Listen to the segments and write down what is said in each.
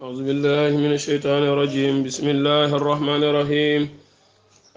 أعوذ بالله من الشيطان الرجيم بسم الله الرحمن الرحيم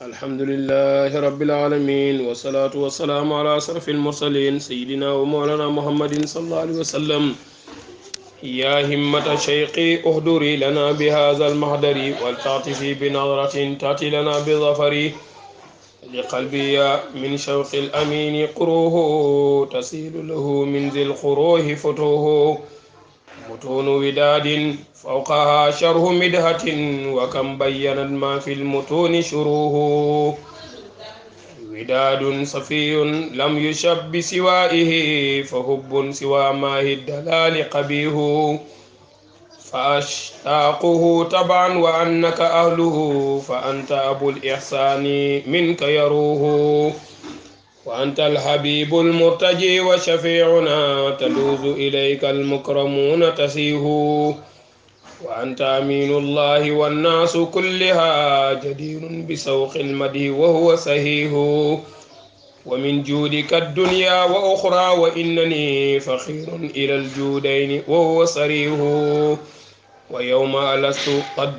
الحمد لله رب العالمين والصلاة والسلام على أشرف المرسلين سيدنا ومولانا محمد صلى الله عليه وسلم يا همة الشيخ اهدري لنا بهذا المحضر ولتعطفي بنظرة تأتي لنا بالظفر لقلبي من شوق الأمين قروه تسيل له من ذي القروه فتوه متون وداد فوقها شره مدهة وكم بينت ما في المتون شروه وداد صفي لم يشب بسوائه فهب سوى ماه الدلال قبيه فأشتاقه طبعا وأنك أهله فأنت أبو الإحسان منك يروه وأنت الحبيب المرتجي وشفيعنا تلوذ إليك المكرمون تسيه وأنت أمين الله والناس كلها جدير بسوق المدي وهو سهيه ومن جودك الدنيا وأخرى وإنني فخير إلى الجودين وهو صريه ويوم ألست قد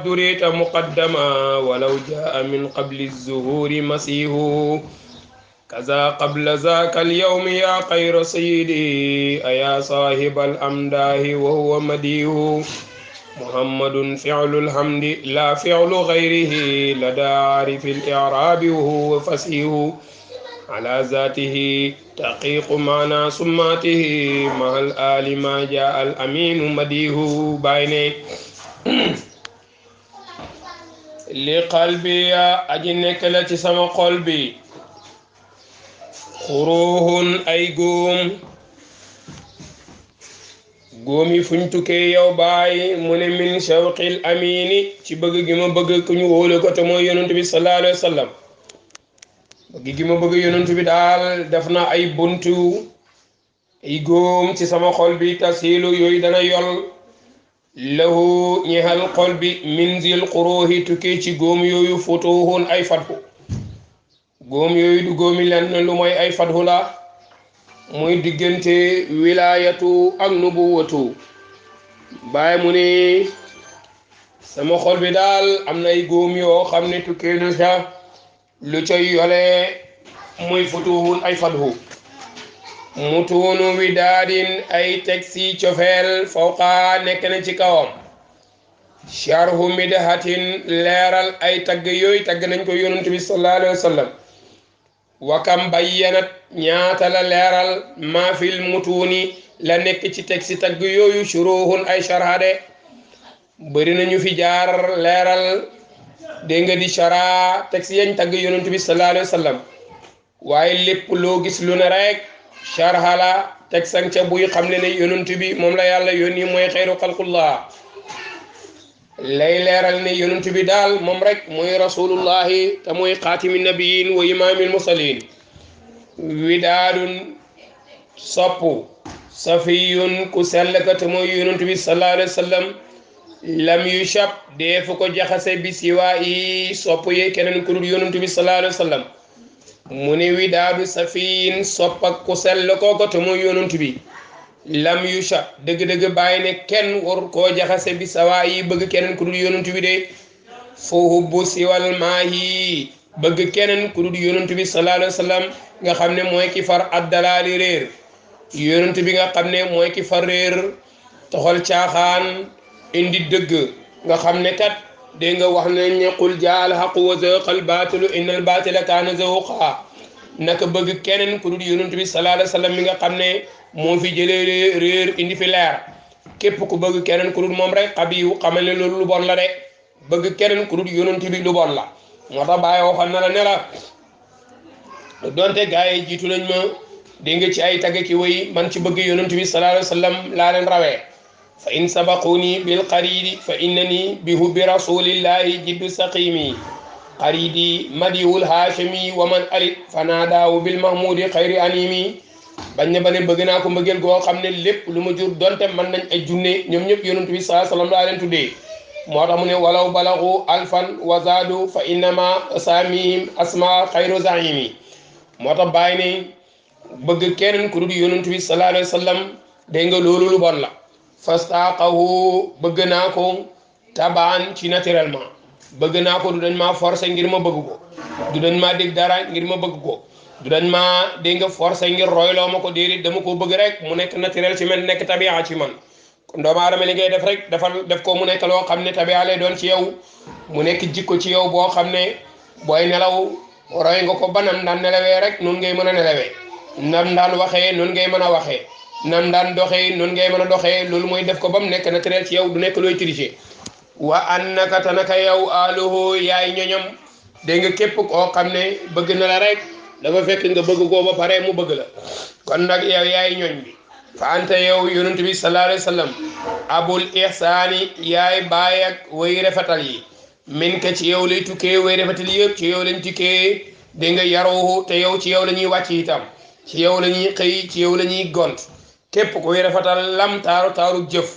دريت مقدما ولو جاء من قبل الزهور مسيه كذا قبل ذاك اليوم يا خير سيدي أيا صاحب الأمداه وهو مديه محمد فعل الحمد لا فعل غيره لدى عارف الإعراب وهو فسيه على ذاته تحقيق معنى سماته مع الآل ما جاء الأمين مديه بايني لقلبي أجنك التي سما قلبي xuruhun ay góom yi fuñ tukkee yow baay mu ne min shawqil amini ci bëgg gi ma bëgg ku ñu wóolu ko te mooy yonent bi sallallahu alayhi wa sallam bëgg gi ma bëgg yonent bi daal def na ay buntu ay góom ci sama xol bi tasilu yooyu dana yol lahu ñexal xol bi min zil xuruhi tukkee ci góom yooyu futuhun ay fathu góom yooyu du góomi lenn lu mooy ay fathu la muy diggante wilaayatu ak nubuwatu bàyyi mu ne sama xol bi daal am na ay góom yoo xam ne tukkee na sa lu coy yole muy futuhun ay fathu mutuunu wi daadin ay teg si cofeel fawqa nekk na ci kawam sharhu midhatin leeral ay tagg yooyu tagg nañ ko yonent bi sallallahu alayhi wa sallam wakam bayyanat ñaata la leeral maa fil mutuuni la nekk ci teg si tagg yooyu shuruhun ay sharhade bëri nañu fi jaar leeral dégg nga di shara teg si yañ tagg yonent bi sallallahu alayhi wa sallam waaye lépp loo gis lu ne rek sharha la teg sang ca buy xam ne yonent bi moom la yàlla yónni mooy xeyru xalqullah lay leeral ne yonent bi daal moom rek mooy rasulullahi te mooy xaatimi nabiyin wa imaamil mursalin widaadun soppu safiyun ku sell ka te mooy yonent bi sallallahu alayhi wa sallam lam yushab deefu ko jaxase bi siwaa yi sopp ye keneen ku dul yonent bi sallallahu alayhi wa sallam mu ne widaadu safiyin soppak ku sell kooko te mooy yonent bi lam yusha dëgg-dëgg bàyyi ne kenn war koo jaxase bi sawaa yi bëgg keneen ku dul yonent bi de foo hubbu siwal maahi bëgg keneen ku dul yonent bi sallallahu alayhi wa sallam nga xam ne mooy ki far addalaali réer yonent bi nga xam ne mooy ki far réer toxal caaxaan indi dëgg nga xam ne kat dégg nga wax nañ ne qul jaal haqu wa zaqal baatilu innal baatila kaana zahuqa naka bëgg keneen ku dul yonent bi sallallahu alayhi wa sallam mi nga xam ne moo fi jëlee réer indi fi leer képp ku bëgg keneen ku dul moom rek xabiyu xamal ne loolu lu bon la de bëgg keneen ku dul yonent bi lu bon la moo tax bàyyi waxoon na la ne la donte gars yi jiitu nañ ma dégg nga ci ay tagg ki way man ci bëgg yonent bi sallallahu alayhi wa sallam laa leen rawee fa in sabaquni bil qaridi fa innani bi hubbi rasulillahi jibbi saqimi qaridi madiwul hashimi wa man alit fanadaawu bil mahmudi xayri animi bañ ne ba ne bëgg naa ko mbëggeel goo xam ne lépp lu ma jur donte mën nañ ay junne ñoom ñëpp yonent bi sallallahu alayhi wa sallam laa leen tuddee moo tax mu ne walaw balagu alfan wa zaadu fa innama saamihim asma xayru zaimi moo tax bàyyi ne bëgg keneen ku dul yonent bi sallallahu alayhi wa sallam dégg nga loolu lu bon la fastaqahu bëgg naa ko tabaan ci naturellement bëgg naa ko du dañ maa forcer ngir ma bëgg ko du dañ maa dégg dara ngir ma bëgg ko du dañ maa dégg nga forcer ngir royloo ma ko déedéet dama ko bëgg rek mu nekk naturel ci man nekk tabia ci man kon doomu aadama li ngay def rek def ko mu nekk loo xam ne tabia lay doon ci yow mu nekk jikko ci yow boo xam ne booy nelaw roy nga ko ba nam daan nelawee rek noonu ngay mën a nelawee nam daan waxee noonu ngay mën a waxee nam daan doxee noonu ngay mën a doxee loolu mooy def ko ba mu nekk naturel ci yow du nekk looy tricher wa annaka tanaka yow aluhu yaay ñoñom dégg nga képp koo xam ne bëgg na la rek dafa fekk nga bëgg koo ba pare mu bëgg la kon nag yow yaay ñoñ bi fa anta yow yonent bi sallallahu alayhi wa sallam abul ihsaani yaay baay ak way rafetal yi min ka ci yow lay tukkee way rafetal yëpp ci yow lañ tukkee dégg nga yaruhu te yow ci yow la ñuy wàcc itam ci yow la ñuy xëy ci yow la ñuy gont képp koy rafetal lam taaru jëf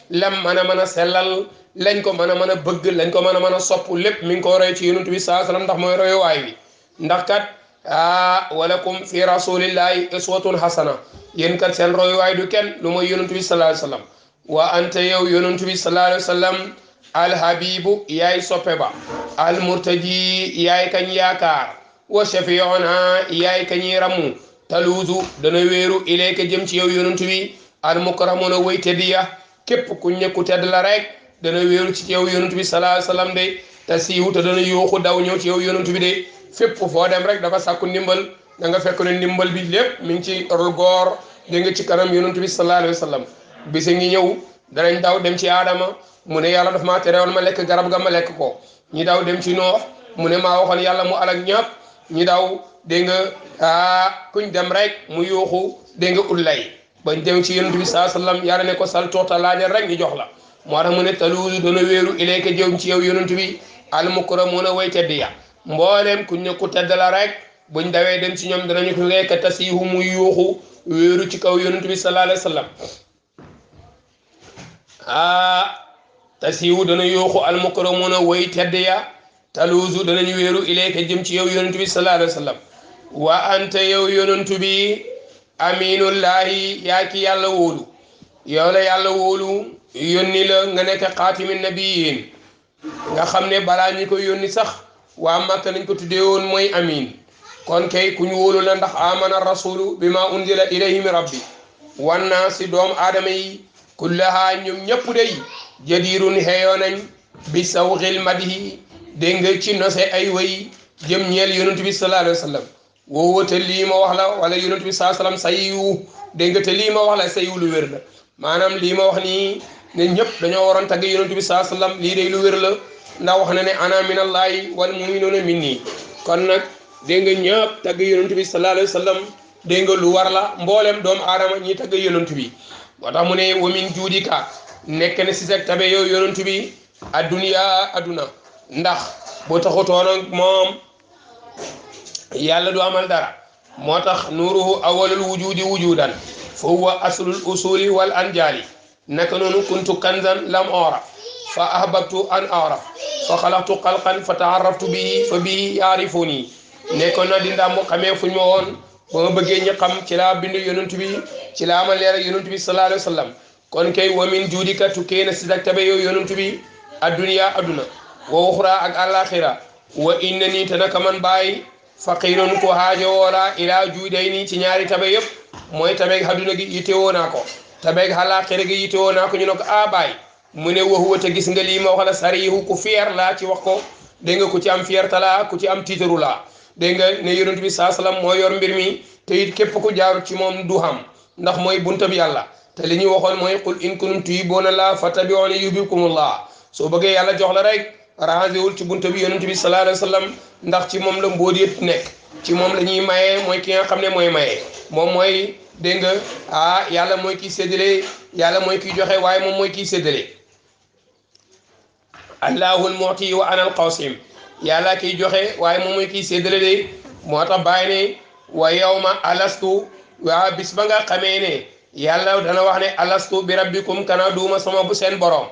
lam mën a sellal lañ ko mën a bëgg lañ ko mën a sopp lépp mi ngi ko roy ci yonent bi sallallahu alayhi wa sallam ndax mooy royuwaay bi ndax kat walakum fi rasulillahi uswatun hasana yéen kat seen royuwaay du kenn lu mooy yonent bi sallallahu alayhi wa sallam wa anta yow yonent bi sallallahu alayhi wa sallam alhabibu yaay soppe ba almurtaji yaay kañ yaakaar wa shafiuna yaay kañi ramu taluusu dana wéeru ilayka jëm ci yow yonent bi almukramuna way teddiya képp ku ñëkku tedd la rek dana wéeru ci yow yonent bi sallallahu alayhi wa sallam de te siiwu te dana yuuxu daw ñëw ci yow yonent bi de fépp foo dem rek dafa sàkku ndimbal da nga fekk ne ndimbal bi lépp mi ngi ci góor dégg nga ci kanam yonent bi sallallahu alayhi wa sallam bisa ngi ñëw danañ daw dem ci aadama mu ne yàlla daf maa terewoon ma lekk garab ga ma lekk ko ñi daw dem ci noox mu ne maa waxoon yàlla mu alak ñëpp ñi daw dégg nga kuñ dem rek mu yuuxu dégg nga ullay bañ dem ci yonent bi sallallahu alayhi wa sallam yàlla ne ko sal toota laajal rek ñu jox la moo tax mu ne taluusu dana wéeru ilayka jëm ci yow yonent bi almukramuuna way tedd ya mboolem ku ñu ku tedd la rek buñ dawee dem ci ñoom danañu ko lekk tasiihu muy yuuxu wéeru ci kaw yonent bi sallallahu alayhi wa sallam tasiihu dana yuuxu almukramuuna way tedd ya taluusu danañu wéeru ilayka jëm ci yow yonent bi sallallahu alayhi wa sallam wa anta yow yonent bi aminullahi yaa ki yàlla wóolu yow la yàlla wóolu yónni la nga nekk xaatimi nabiyin nga xam ne balaa ñi ko yónni sax waa Makka nañ ko tuddee woon mooy amin kon kay ku ñu wóolu la ndax amana rasulu bima unzila ilayhi min rabbi wanna si doom aadama yi kullaha ñoom ñëpp day jadirun xeeyoo nañ bi sawxil madihi dégg nga ci nose ay way jëm ñeel yonent bi sallallahu alayhi wa sallam woowa te lii ma wax la wala yonent bi sallallahu alayhi wa sallam sayiwu dégg nga te lii ma wax la sayiwu lu wér la maanaam lii ma wax nii ne ñëpp dañoo waroon tagg yonent bi sallallahu alayhi wa sallam lii day lu wér la ndax wax na ne ana minallahi wal mu'minuna minni kon nag dégg nga ñëpp tagg yonent bi sallallahu alayhi wa sallam dégg nga lu war la mboolem doomu aadama ñi tagg yonent bi moo tax mu ne wa min juudika nekk na si sag tabe yow yonent bi adduniya adduna ndax boo taxutoon ak moom yàlla du amal dara moo tax nuuruhu awwalul wujudi wujudan fa huwa aslul usuli wal anjali naka noonu kuntu kanzan lam oraf fa ahbabtu an oraf fa xalaqtu xalqan fa taaraftu bihi fa bihi yaarifuni nekkoon na di ndàmbu xamee fuñ ma woon ba ma bëggee ñi xam ci laa bind yonent bi ci laa ma leeral yonent bi sallallahu alayhi wa sallam kon kay wa min juudika tukkee na si dak tabe yow yonent bi adduniya adduna wa uxra ak alaxira wa inna nii te naka man bàyyi faqirun ko haajo woola ila juuday nii ci ñaari tabe yëpp mooy tabeeg adduna gi yittewoo naa ko tabeeg alaxira gi yittewoo naa ko ñu ne ko baay mu ne waxuwa te gis nga lii ma wax la sarihu ku fier laa ci wax ko dégg nga ku ci am fierta laa ku ci am tiitaru laa dégg nga ne yonent bi saa salaam moo yor mbir mi te it képp ku jaaru ci moom du xam ndax mooy buntab yàlla te li ñuy waxoon mooy qul in kuntum tuhibbuuna llaaha fattabi'uunii yuhbibkumullaah soo bëggee yàlla jox la rek rangéwul ci bunta bi yonent bi sallallahu alayhi wa sallam ndax ci moom la mbóot yëpp nekk ci moom la ñuy mayee mooy ki nga xam ne mooy mayee moom mooy dégg nga yàlla mooy kiy séddale yàlla mooy kiy joxe waaye moom mooy kiy séddale allahul mu'ti wa ana al qasim yàlla kiy joxe waaye moom mooy kiy séddale de moo tax bàyyi ne wa yawma alastu waa bis ba nga xamee ne yàlla dana wax ne alastu bi rabbikum kana duuma sama bu seen borom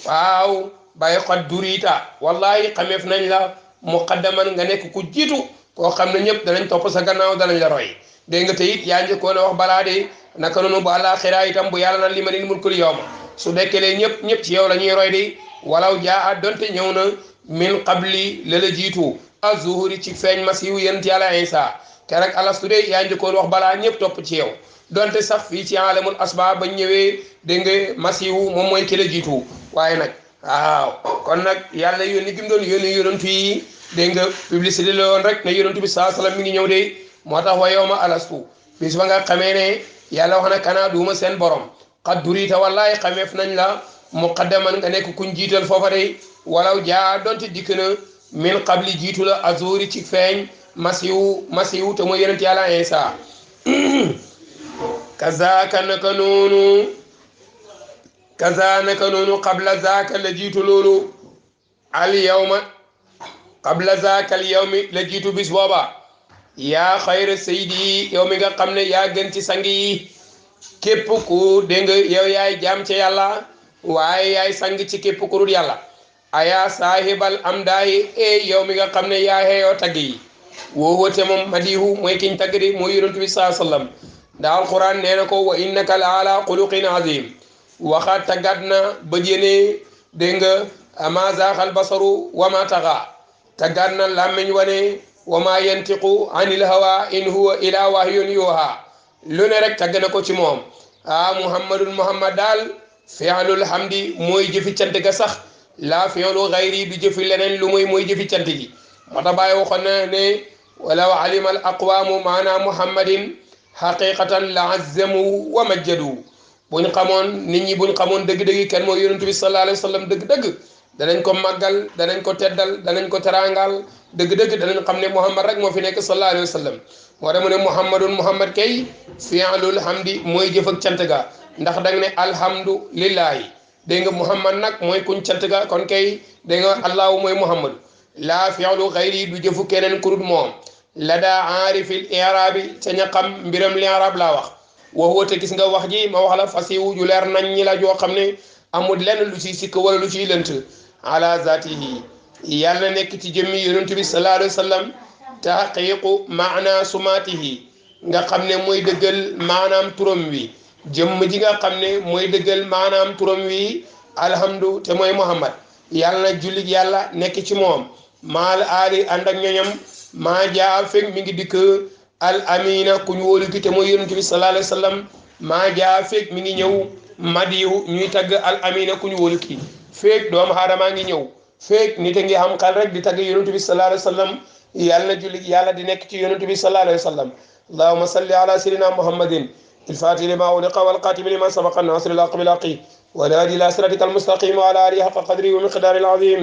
waaw bàyyi xot durita wallahi xameef nañ la muqaddaman nga nekk ku jiitu koo xam ne ñëpp danañ topp sa gannaaw danañ la roy dégg nga te it yaa njëkkoon a wax balaa de naka noonu bu àllaaxira itam bu yàlla na limanil mulkul yawma su dekkelee ñëpp ci yow la ñuy roy di walaw jaa donte ñëw na min qabli la la jiitu az-zuhuri ci feeñ masihu yonent yàlla Isa keroog alastu de yaa njëkkoon wax balaa ñëpp topp ci yow donte sax fii ci alamul asba ba ñëwee dégg nga masihu moom mooy ki la jiitu waaye nag waaw kon nag yàlla yónni gi mu doon yónni yonentu yi dégg nga publicité la woon rek ne yonentu bi saa salaam mi ngi ñëw de moo tax wa yawma alastu bis ba nga xamee ne yàlla wax na kanaa duuma seen borom xat durita wallahi xameef nañ la muqaddaman nga nekk kuñ jiital foofa de walaw jaa donte dikk na min qabli jiitu la azuri ci feeñ masihu te mooy yonent yàlla Isa kazaaka naka noonu qabla zaaka la jiitu loolu al yawma qabla zaaka al yawmi la jiitu bis booba yaa xayra saydi yow mi nga xam ne yaa gën ci sang yi képp ku dégg nga yow yaay jaam ci yàlla waaye yaay sang ci képp ku dul yàlla aya saahibal amdaayi yow mi nga xam ne yaa xeeyoo tagg yi woowote moom madihu mooy kiñ tagg di mooy yonent bi saa sallam ndax alquran nee na ko wa innaka la ala xuluqin azim waxa taggat na ba jëne dégg nga ama zaaxal basaru wa ma taxa taggat na làmmiñ wane wa ma yantiqu anil hawa in huwa ila wahyun yuha lu ne rek tagg na ko ci moom muhammad daal fi'lul hamdi mooy jëfi cant ga sax la fi'lu ghayri du jëfi leneen lu mooy jëfi cant gi moo tax bàyyi waxoon na ne walaw alima al aqwamu maana muhammadin haqiqatan la azzamu wa majjadu buñ xamoon nit ñi buñ xamoon dëgg-dëgg kenn mooy yonent bi sallallahu alayhi wa sallam dëgg-dëgg danañ ko màggal danañ ko teddal danañ ko teraangal dëgg-dëgg danañ xam ne muhammad rek moo fi nekk sallallahu alayhi wa sallam moo tax mu ne muhammad kay fi'lul hamdi mooy jëf ak cant ga ndax danga ne alhamdu lillahi dégg nga muhammad nag mooy kuñ cant ga kon kay dégg nga allahu mooy muhammadu laa fi'lu ghayri du jëfu keneen kurut moom la daa aarifil i'raabi ca ña xam mbiram li arab laa wax waxuwa te gis nga wax ji ma wax la fasiwu ju leer nañ ñi la joo xam ne amul lenn lu ciy sikk wala lu ciy lënt ala zatihi yàlla nekk ci jëmmi yonent bi sallallahu alayhi wa sallam taqiqu maana sumatihi nga xam ne mooy dëggal maanaam turam wi jëmm ji nga xam ne mooy dëggal maanaam turam wi alhamdu te mooy muhammad yàlla na jullit yàlla nekk ci moom maal aali ànd ak ñoñam maa jaa fekk mi ngi dikk al amina ku ñu wóolu ki te mooy yonent bi sallallahu alayhi wa sallam maa jaa fekk mi ngi ñëw madihu ñuy tagg al amina ku ñu wóolu ki fekk doomu aadama ngi ñëw fekk nit a ngi xam xel rek di tagg yonent bi sallallahu alayhi wa sallam yàlla na jullit yàlla di nekk ci yonent bi sallallahu alayhi wa sallam allahumma salli ala sayyidina muhammadin الفاتح لما أغلق والقاتم لما سبق الناصر الحق بالحق والهادي إلى صراطك المستقيم وعلى آله حق قدره ومقداره العظيم